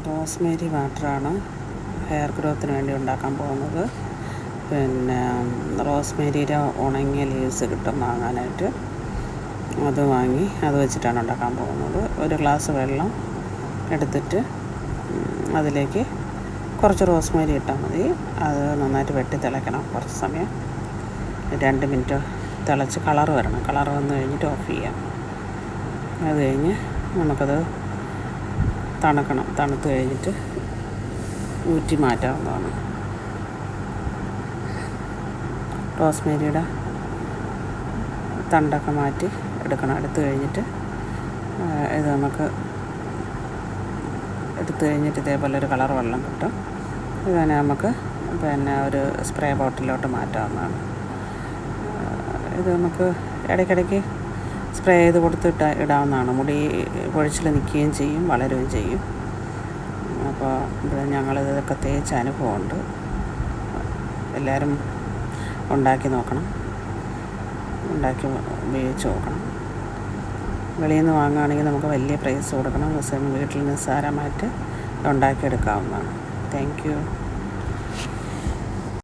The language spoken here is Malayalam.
റോസ്മേരി വാട്ടറാണ് ഹെയർ ഗ്രോത്തിന് വേണ്ടി ഉണ്ടാക്കാൻ പോകുന്നത്. പിന്നെ റോസ്മേരിയുടെ ഉണങ്ങിയ ലീവ്സ് കിട്ടും വാങ്ങാനായിട്ട്. അത് വാങ്ങി അത് വെച്ചിട്ടാണ് ഉണ്ടാക്കാൻ പോകുന്നത്. ഒരു ഗ്ലാസ് വെള്ളം എടുത്തിട്ട് അതിലേക്ക് കുറച്ച് റോസ്മേരി ഇട്ടാൽ മതി. അത് നന്നായിട്ട് വെട്ടി തിളയ്ക്കണം. കുറച്ച് സമയം 2 മിനിറ്റ് തിളച്ച് കളർ വരണം. കളർ വന്നു കഴിഞ്ഞിട്ട് ഓഫ് ചെയ്യാം. അത് കഴിഞ്ഞ് നമുക്കത് തണുക്കണം. തണുത്ത് കഴിഞ്ഞിട്ട് ഊറ്റി മാറ്റാവുന്നതാണ്. റോസ്മേരിയുടെ തണ്ടൊക്കെ മാറ്റി എടുക്കണം. എടുത്തു കഴിഞ്ഞിട്ട് ഇത് നമുക്ക് എടുത്തു കഴിഞ്ഞിട്ട് ഇതേപോലെ ഒരു കളർ വെള്ളം കിട്ടും. ഇതന്നെ നമുക്ക് പിന്നെ ഒരു സ്പ്രേ ബോട്ടിലോട്ട് മാറ്റാവുന്നതാണ്. ഇത് നമുക്ക് ഇടയ്ക്കിടയ്ക്ക് സ്പ്രേ ചെയ്ത് കൊടുത്തിട്ട് ഇടാവുന്നതാണ്. മുടി പൊഴിച്ചിൽ നിൽക്കുകയും ചെയ്യും, വളരുകയും ചെയ്യും. അപ്പോൾ ഞങ്ങളിതൊക്കെ തേച്ച അനുഭവമുണ്ട്. എല്ലാവരും ഉണ്ടാക്കി നോക്കണം, ഉണ്ടാക്കി ഉപയോഗിച്ച് നോക്കണം. വെളിയിൽ നിന്ന് വാങ്ങുകയാണെങ്കിൽ നമുക്ക് വലിയ പ്രൈസ് കൊടുക്കണം. വീട്ടിൽ നിസ്സാരമായിട്ട് ഉണ്ടാക്കിയെടുക്കാവുന്നതാണ്. Thank you.